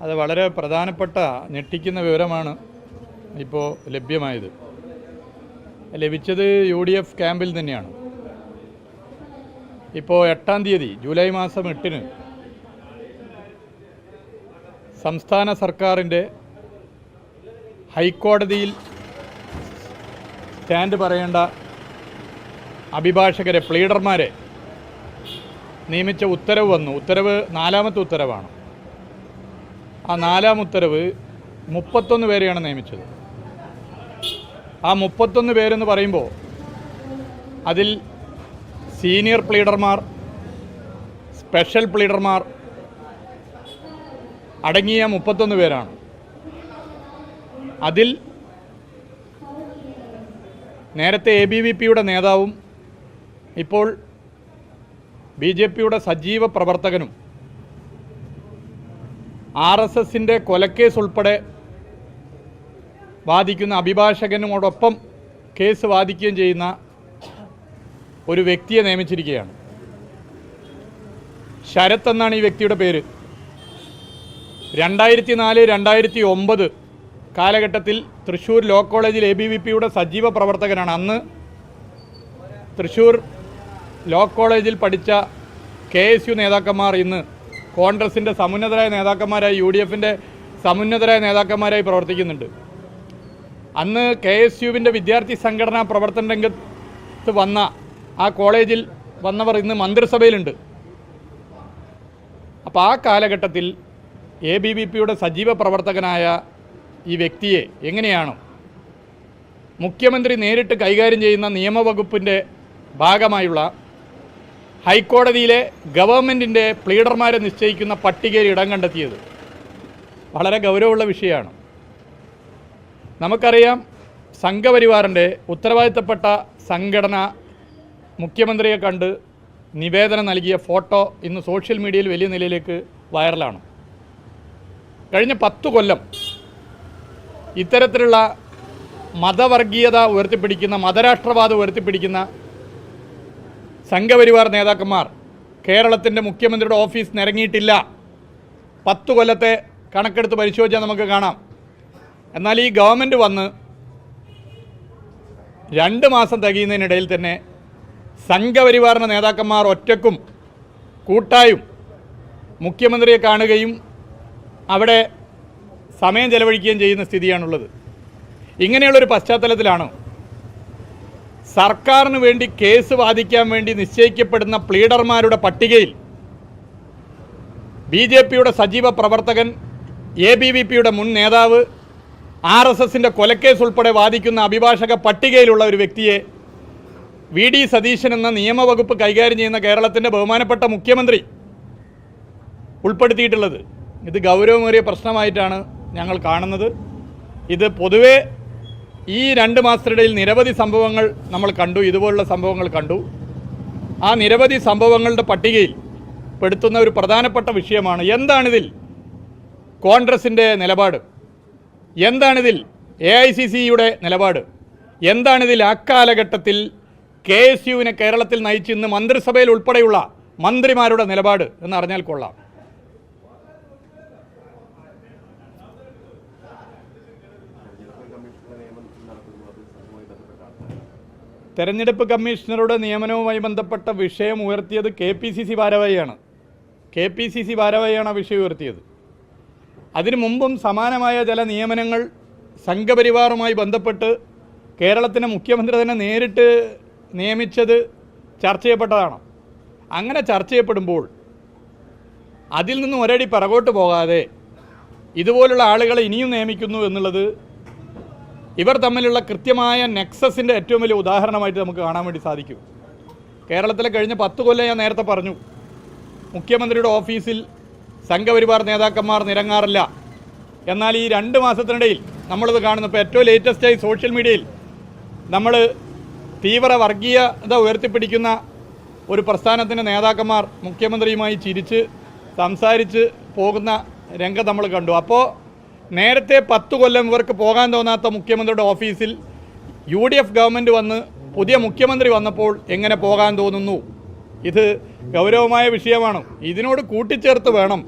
അത് വളരെ പ്രധാനപ്പെട്ട ഞെട്ടിക്കുന്ന വിവരമാണ് ഇപ്പോൾ ലഭ്യമായത്. ലഭിച്ചത് UDF ക്യാമ്പിൽ തന്നെയാണ്. ഇപ്പോൾ 8-ാം തീയതി ജൂലൈ മാസം 8-ന് സംസ്ഥാന സർക്കാരിൻ്റെ ഹൈക്കോടതിയിൽ സ്റ്റാൻഡ് പറയേണ്ട അഭിഭാഷകരെ, പ്ലീഡർമാരെ നിയമിച്ച ഉത്തരവ് വന്നു. ഉത്തരവ് 4-ാമത്തെ ഉത്തരവാണ്. ആ 4-ാം ഉത്തരവ് 31 പേരെയാണ് നിയമിച്ചത്. ആ 31 പേരെന്ന് പറയുമ്പോൾ അതിൽ സീനിയർ പ്ലീഡർമാർ, സ്പെഷ്യൽ പ്ലീഡർമാർ അടങ്ങിയ 31 പേരാണ്. അതിൽ നേരത്തെ ABVPയുടെ നേതാവും ഇപ്പോൾ BJPയുടെ സജീവ പ്രവർത്തകനും RSSൻ്റെ കൊലക്കേസ് ഉൾപ്പെടെ വാദിക്കുന്ന അഭിഭാഷകനോടൊപ്പം കേസ് വാദിക്കുകയും ചെയ്യുന്ന ഒരു വ്യക്തിയെ നിയമിച്ചിരിക്കുകയാണ്. ശരത് എന്നാണ് ഈ വ്യക്തിയുടെ പേര്. 2004-2009 കാലഘട്ടത്തിൽ തൃശ്ശൂർ ലോ കോളേജിൽ ABVPയുടെ സജീവ പ്രവർത്തകനാണ്. അന്ന് തൃശ്ശൂർ ലോ കോളേജിൽ പഠിച്ച KSU നേതാക്കന്മാർ ഇന്ന് കോൺഗ്രസിൻ്റെ സമുന്നതരായ നേതാക്കന്മാരായി, UDFൻ്റെ സമുന്നതരായ നേതാക്കന്മാരായി പ്രവർത്തിക്കുന്നുണ്ട്. അന്ന് KSUവിൻ്റെ വിദ്യാർത്ഥി സംഘടനാ പ്രവർത്തന രംഗത്ത് വന്ന ആ കോളേജിൽ വന്നവർ ഇന്ന് മന്ത്രിസഭയിലുണ്ട്. അപ്പോൾ ആ കാലഘട്ടത്തിൽ ABVPയുടെ സജീവ പ്രവർത്തകനായ ഈ വ്യക്തിയെ എങ്ങനെയാണ് മുഖ്യമന്ത്രി നേരിട്ട് കൈകാര്യം ചെയ്യുന്ന നിയമവകുപ്പിൻ്റെ ഭാഗമായുള്ള ഹൈക്കോടതിയിലെ ഗവൺമെൻറ്റിൻ്റെ പ്ലീഡർമാരെ നിശ്ചയിക്കുന്ന പട്ടികയിൽ ഇടം കണ്ടെത്തിയത്? വളരെ ഗൗരവമുള്ള വിഷയമാണ്. നമുക്കറിയാം, സംഘപരിവാറിൻ്റെ ഉത്തരവാദിത്തപ്പെട്ട സംഘടന മുഖ്യമന്ത്രിയെ കണ്ട് നിവേദനം നൽകിയ ഫോട്ടോ ഇന്ന് സോഷ്യൽ മീഡിയയിൽ വലിയ നിലയിലേക്ക് വൈറലാണ്. കഴിഞ്ഞ 10 കൊല്ലം ഇത്തരത്തിലുള്ള മതവർഗീയത ഉയർത്തിപ്പിടിക്കുന്ന, മതരാഷ്ട്രവാദം ഉയർത്തിപ്പിടിക്കുന്ന സംഘപരിവാർ നേതാക്കന്മാർ കേരളത്തിൻ്റെ മുഖ്യമന്ത്രിയുടെ ഓഫീസ് നിരങ്ങിയിട്ടില്ല. 10 കൊല്ലത്തെ കണക്കെടുത്ത് പരിശോധിച്ചാൽ നമുക്ക് കാണാം. എന്നാൽ ഈ ഗവൺമെൻറ് വന്ന് 2 മാസം തികയുന്നതിനിടയിൽ തന്നെ സംഘപരിവാറിൻ്റെ നേതാക്കന്മാർ ഒറ്റക്കും കൂട്ടായും മുഖ്യമന്ത്രിയെ കാണുകയും അവിടെ സമയം ചെലവഴിക്കുകയും ചെയ്യുന്ന സ്ഥിതിയാണുള്ളത്. ഇങ്ങനെയുള്ളൊരു പശ്ചാത്തലത്തിലാണ് സർക്കാരിന് വേണ്ടി കേസ് വാദിക്കാൻ വേണ്ടി നിശ്ചയിക്കപ്പെടുന്ന പ്ലീഡർമാരുടെ പട്ടികയിൽ BJPയുടെ സജീവ പ്രവർത്തകൻ, ABVPയുടെ മുൻ നേതാവ്, RSSൻ്റെ കൊലക്കേസ് ഉൾപ്പെടെ വാദിക്കുന്ന അഭിഭാഷക പട്ടികയിലുള്ള ഒരു വ്യക്തിയെ VD സതീശൻ എന്ന നിയമവകുപ്പ് കൈകാര്യം ചെയ്യുന്ന കേരളത്തിൻ്റെ ബഹുമാനപ്പെട്ട മുഖ്യമന്ത്രി ഉൾപ്പെടുത്തിയിട്ടുള്ളത്. ഇത് ഗൗരവമേറിയ പ്രശ്നമായിട്ടാണ് ഞങ്ങൾ കാണുന്നത്. ഇത് പൊതുവേ ഈ 2 മാസത്തിനിടയിൽ നിരവധി സംഭവങ്ങൾ നമ്മൾ കണ്ടു, ഇതുപോലുള്ള സംഭവങ്ങൾ കണ്ടു. ആ നിരവധി സംഭവങ്ങളുടെ പട്ടികയിൽ പെടുത്തുന്ന ഒരു പ്രധാനപ്പെട്ട വിഷയമാണ് എന്താണിതിൽ കോൺഗ്രസിൻ്റെ നിലപാട്, എന്താണിതിൽ AICCയുടെ നിലപാട്, എന്താണിതിൽ അക്കാലഘട്ടത്തിൽ KSUവിനെ കേരളത്തിൽ നയിച്ച് ഇന്ന് മന്ത്രിസഭയിൽ ഉൾപ്പെടെയുള്ള മന്ത്രിമാരുടെ നിലപാട് എന്നറിഞ്ഞാൽ കൊള്ളാം. തെരഞ്ഞെടുപ്പ് കമ്മീഷണറുടെ നിയമനവുമായി ബന്ധപ്പെട്ട വിഷയം ഉയർത്തിയത് KPCC ഭാരവാഹിയാണ്. KPCC ഭാരവാഹിയാണ് ആ വിഷയം ഉയർത്തിയത്. അതിനു മുമ്പും സമാനമായ ചില നിയമനങ്ങൾ സംഘപരിവാറുമായി ബന്ധപ്പെട്ട് കേരളത്തിൻ്റെ മുഖ്യമന്ത്രി തന്നെ നേരിട്ട് നിയമിച്ചത് ചർച്ച ചെയ്യപ്പെട്ടതാണ്. അങ്ങനെ ചർച്ച ചെയ്യപ്പെടുമ്പോൾ അതിൽ നിന്നും ഒരടി പിറകോട്ട് പോകാതെ ഇതുപോലുള്ള ആളുകളെ ഇനിയും നിയമിക്കുന്നു എന്നുള്ളത് ഇവർ തമ്മിലുള്ള കൃത്യമായ നെക്സസിൻ്റെ ഏറ്റവും വലിയ ഉദാഹരണമായിട്ട് നമുക്ക് കാണാൻ വേണ്ടി സാധിക്കും. കേരളത്തിലെ കഴിഞ്ഞ 10 കൊല്ലം ഞാൻ നേരത്തെ പറഞ്ഞു, മുഖ്യമന്ത്രിയുടെ ഓഫീസിൽ സംഘപരിവാർ നേതാക്കന്മാർ നിരങ്ങാറില്ല. എന്നാൽ ഈ 2 മാസത്തിനിടയിൽ നമ്മളിത് കാണുന്നു. ഇപ്പോൾ ഏറ്റവും ലേറ്റസ്റ്റായി സോഷ്യൽ മീഡിയയിൽ നമ്മൾ തീവ്ര വർഗീയത ഉയർത്തിപ്പിടിക്കുന്ന ഒരു പ്രസ്ഥാനത്തിൻ്റെ നേതാക്കന്മാർ മുഖ്യമന്ത്രിയുമായി ചിരിച്ച് സംസാരിച്ച് പോകുന്ന രംഗം നമ്മൾ കണ്ടു. അപ്പോൾ നേരത്തെ 10 കൊല്ലം ഇവർക്ക് പോകാൻ തോന്നാത്ത മുഖ്യമന്ത്രിയുടെ ഓഫീസിൽ UDF ഗവൺമെൻറ് വന്ന് പുതിയ മുഖ്യമന്ത്രി വന്നപ്പോൾ എങ്ങനെ പോകാൻ തോന്നുന്നു? ഇത് ഗൗരവമായ വിഷയമാണ്. ഇതിനോട് കൂട്ടിച്ചേർത്ത് വേണം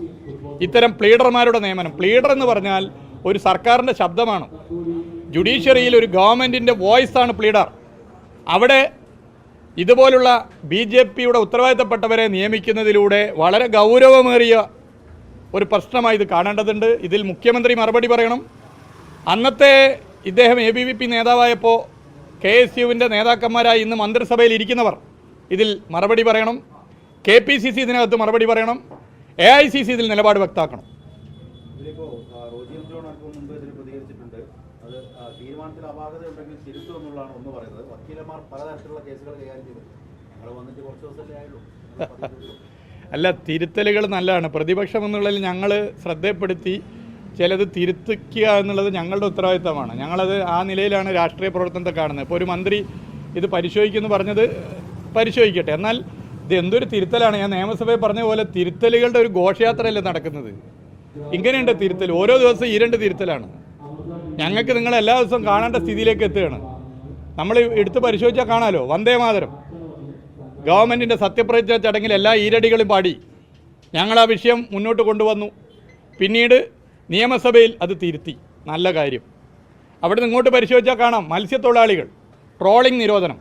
ഇത്തരം പ്ലീഡർമാരുടെ നിയമനം. പ്ലീഡർ എന്ന് പറഞ്ഞാൽ ഒരു സർക്കാരിൻ്റെ ശബ്ദമാണ്. ജുഡീഷ്യറിയിൽ ഒരു ഗവൺമെൻറ്റിൻ്റെ വോയിസാണ് പ്ലീഡർ. അവിടെ ഇതുപോലുള്ള BJPയുടെ ഉത്തരവാദിത്തപ്പെട്ടവരെ നിയമിക്കുന്നതിലൂടെ വളരെ ഗൗരവമേറിയ ഒരു പ്രശ്നമായി ഇത് കാണേണ്ടതുണ്ട്. ഇതിൽ മുഖ്യമന്ത്രി മറുപടി പറയണം. അന്നത്തെ ഇദ്ദേഹം ABVP നേതാവായപ്പോൾ KSUവിൻ്റെ നേതാക്കന്മാരായി ഇന്ന് മന്ത്രിസഭയിൽ ഇരിക്കുന്നവർ ഇതിൽ മറുപടി പറയണം. KPCC ഇതിനകത്ത് മറുപടി പറയണം. AICC ഇതിൽ നിലപാട് വ്യക്തമാക്കണം. അല്ല, തിരുത്തലുകൾ നല്ലതാണ്. പ്രതിപക്ഷം എന്നുള്ളതിൽ ഞങ്ങൾ ശ്രദ്ധപ്പെടുത്തി ചിലത് തിരുത്തിക്കുക എന്നുള്ളത് ഞങ്ങളുടെ ഉത്തരവാദിത്തമാണ്. ഞങ്ങളത് ആ നിലയിലാണ് രാഷ്ട്രീയ പ്രവർത്തനത്തെ കാണുന്നത്. ഇപ്പോൾ ഒരു മന്ത്രി ഇത് പരിശോധിക്കുമെന്ന് പറഞ്ഞത് പരിശോധിക്കട്ടെ. എന്നാൽ ഇത് എന്തൊരു തിരുത്തലാണ്. ഞാൻ നിയമസഭയിൽ പറഞ്ഞ പോലെ തിരുത്തലുകളുടെ ഒരു ഘോഷയാത്രയല്ലേ നടക്കുന്നത്. ഇങ്ങനെയുണ്ട് തിരുത്തൽ. ഓരോ ദിവസവും ഈ 2 തിരുത്തലാണ്. ഞങ്ങൾക്ക് നിങ്ങൾ എല്ലാ ദിവസവും കാണേണ്ട സ്ഥിതിയിലേക്ക് എത്തുകയാണ്. നമ്മൾ എടുത്ത് പരിശോധിച്ചാൽ കാണാമല്ലോ. വന്ദേ മാതരം ഗവൺമെൻറ്റിൻ്റെ സത്യപ്രതിജ്ഞ ചടങ്ങിൽ എല്ലാ ഈരടികളും പാടി ഞങ്ങൾ ആ വിഷയം മുന്നോട്ട് കൊണ്ടുവന്നു. പിന്നീട് നിയമസഭയിൽ അത് തിരുത്തി. നല്ല കാര്യം. അവിടെ നിന്ന് ഇങ്ങോട്ട് പരിശോധിച്ചാൽ കാണാം. മത്സ്യത്തൊഴിലാളികൾ ട്രോളിംഗ് നിരോധനം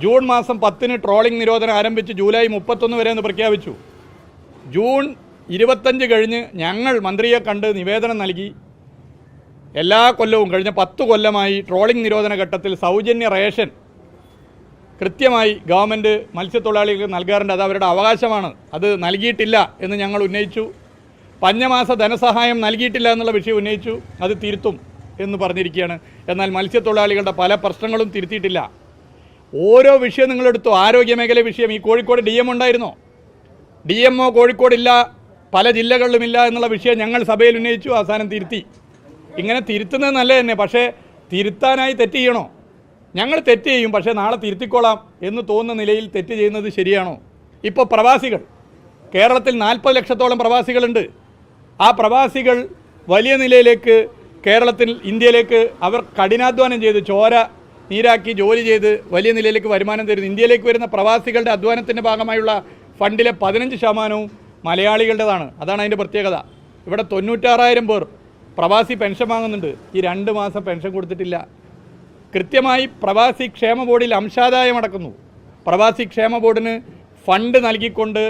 ജൂൺ മാസം 10-ന് ട്രോളിംഗ് നിരോധനം ആരംഭിച്ച് ജൂലൈ 31 വരെ എന്ന് പ്രഖ്യാപിച്ചു. ജൂൺ 25 കഴിഞ്ഞ് ഞങ്ങൾ മന്ത്രിയെ കണ്ട് നിവേദനം നൽകി. എല്ലാ കൊല്ലവും കഴിഞ്ഞ 10 കൊല്ലമായി ട്രോളിംഗ് നിരോധന ഘട്ടത്തിൽ സൗജന്യ റേഷൻ കൃത്യമായി ഗവൺമെൻറ് മത്സ്യത്തൊഴിലാളികൾക്ക് നൽകാറുണ്ട്. അത് അവരുടെ അവകാശമാണ്. അത് നൽകിയിട്ടില്ല എന്ന് ഞങ്ങൾ ഉന്നയിച്ചു. പഞ്ഞമാസ ധനസഹായം നൽകിയിട്ടില്ല എന്നുള്ള വിഷയം ഉന്നയിച്ചു. അത് തിരുത്തും എന്ന് പറഞ്ഞിരിക്കുകയാണ്. എന്നാൽ മത്സ്യത്തൊഴിലാളികളുടെ പല പ്രശ്നങ്ങളും തിരുത്തിയിട്ടില്ല. ഓരോ വിഷയം നിങ്ങളെടുത്തു. ആരോഗ്യമേഖല വിഷയം, ഈ കോഴിക്കോട് DM ഉണ്ടായിരുന്നോ? DMO കോഴിക്കോടില്ല, പല ജില്ലകളിലുമില്ല എന്നുള്ള വിഷയം ഞങ്ങൾ സഭയിൽ ഉന്നയിച്ചു. അവസാനം തിരുത്തി. ഇങ്ങനെ തിരുത്തുന്നത് നല്ല തന്നെ. പക്ഷേ തിരുത്താനായി തെറ്റ് ചെയ്യണോ? ഞങ്ങൾ തെറ്റ് ചെയ്യും, പക്ഷേ നാളെ തിരുത്തിക്കോളാം എന്ന് തോന്നുന്ന നിലയിൽ തെറ്റ് ചെയ്യുന്നത് ശരിയാണോ? ഇപ്പോൾ പ്രവാസികൾ കേരളത്തിൽ 40 ലക്ഷത്തോളം പ്രവാസികളുണ്ട്. ആ പ്രവാസികൾ വലിയ നിലയിലേക്ക് കേരളത്തിൽ ഇന്ത്യയിലേക്ക് അവർ കഠിനാധ്വാനം ചെയ്ത് ചോര നീരാക്കി ജോലി ചെയ്ത് വലിയ നിലയിലേക്ക് വരുമാനം തരുന്നു. ഇന്ത്യയിലേക്ക് വരുന്ന പ്രവാസികളുടെ അധ്വാനത്തിൻ്റെ ഭാഗമായുള്ള ഫണ്ടിലെ 15% മലയാളികളുടേതാണ്. അതാണ് അതിൻ്റെ പ്രത്യേകത. ഇവിടെ 96,000 പേർ പ്രവാസി പെൻഷൻ വാങ്ങുന്നുണ്ട്. ഈ 2 മാസം പെൻഷൻ കൊടുത്തിട്ടില്ല. കൃത്യമായി പ്രവാസി ക്ഷേമ ബോർഡിൽ അംശാദായം അടക്കുന്നു. പ്രവാസി ക്ഷേമ ബോർഡിന് ഫണ്ട് നൽകിക്കൊണ്ട്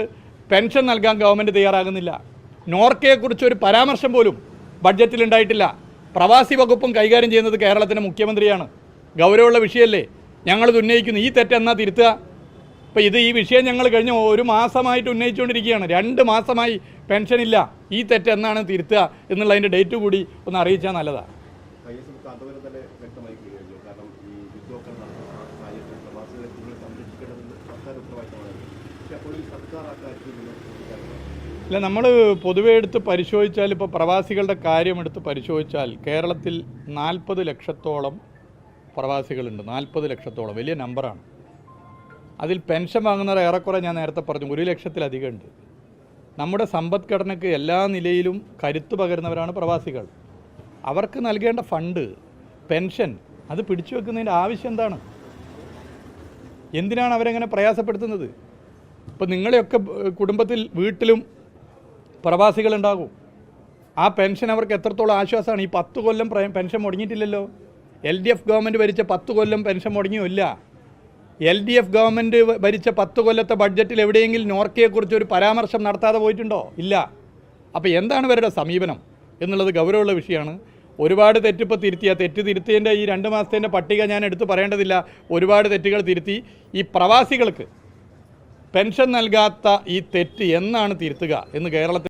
പെൻഷൻ നൽകാൻ ഗവൺമെൻറ് തയ്യാറാകുന്നില്ല. നോർക്കയെക്കുറിച്ച് ഒരു പരാമർശം പോലും ബഡ്ജറ്റിലുണ്ടായിട്ടില്ല. പ്രവാസി വകുപ്പും കൈകാര്യം ചെയ്യുന്നത് കേരളത്തിൻ്റെ മുഖ്യമന്ത്രിയാണ്. ഗൗരവമുള്ള വിഷയമല്ലേ? ഞങ്ങളിത് ഉന്നയിക്കുന്നു. ഈ തെറ്റെന്നാ തിരുത്തുക? ഇപ്പോൾ ഈ വിഷയം ഞങ്ങൾ കഴിഞ്ഞ 1 മാസമായിട്ട് ഉന്നയിച്ചുകൊണ്ടിരിക്കുകയാണ്. 2 മാസമായി പെൻഷനില്ല. ഈ തെറ്റ് എന്നാണ് തിരുത്തുക എന്നുള്ളതിൻ്റെ ഡേറ്റ് കൂടി ഒന്ന് അറിയിച്ചാൽ നല്ലതാണ്. അല്ല, നമ്മൾ പൊതുവെ എടുത്ത് പരിശോധിച്ചാൽ, ഇപ്പോൾ പ്രവാസികളുടെ കാര്യം എടുത്ത് പരിശോധിച്ചാൽ കേരളത്തിൽ 40 ലക്ഷത്തോളം പ്രവാസികളുണ്ട്. 40 ലക്ഷത്തോളം വലിയ നമ്പറാണ്. അതിൽ പെൻഷൻ വാങ്ങുന്നവർ ഏറെക്കുറെ ഞാൻ നേരത്തെ പറഞ്ഞു 1 ലക്ഷത്തിലധികം ഉണ്ട്. നമ്മുടെ സമ്പദ്ഘടനയ്ക്ക് എല്ലാ നിലയിലും കരുത്ത് പകരുന്നവരാണ് പ്രവാസികൾ. അവർക്ക് നൽകേണ്ട ഫണ്ട്, പെൻഷൻ, അത് പിടിച്ചു വെക്കുന്നതിൻ്റെ ആവശ്യം എന്താണ്? എന്തിനാണ് അവരെങ്ങനെ പ്രയാസപ്പെടുത്തുന്നത്? ഇപ്പോൾ നിങ്ങളെയൊക്കെ കുടുംബത്തിൽ വീട്ടിലും പ്രവാസികളുണ്ടാകും. ആ പെൻഷൻ അവർക്ക് എത്രത്തോളം ആശ്വാസമാണ്. ഈ 10 കൊല്ലം പെൻഷൻ മുടങ്ങിയിട്ടില്ലല്ലോ. LDF ഗവൺമെൻറ് ഭരിച്ച 10 കൊല്ലം പെൻഷൻ മുടങ്ങിയില്ല. LDF ഗവൺമെൻറ് ഭരിച്ച 10 കൊല്ലത്തെ ബഡ്ജറ്റിൽ എവിടെയെങ്കിലും നോർക്കയെക്കുറിച്ച് ഒരു പരാമർശം നടത്താതെ പോയിട്ടുണ്ടോ? ഇല്ല. അപ്പോൾ എന്താണ് ഇവരുടെ സമീപനം എന്നുള്ളത് ഗൗരവമുള്ള വിഷയമാണ്. ഒരുപാട് തെറ്റിപ്പോൾ തിരുത്തി. ആ തെറ്റ് തിരുത്തിയതിൻ്റെ ഈ 2 മാസത്തിൻ്റെ പട്ടിക ഞാൻ എടുത്ത് പറയേണ്ടതില്ല. ഒരുപാട് തെറ്റുകൾ തിരുത്തി. ഈ പ്രവാസികൾക്ക് പെൻഷൻ നൽകാത്ത ഈ തെറ്റ് എന്നാണ് തിരുത്തുക എന്ന് കേരളത്തിൽ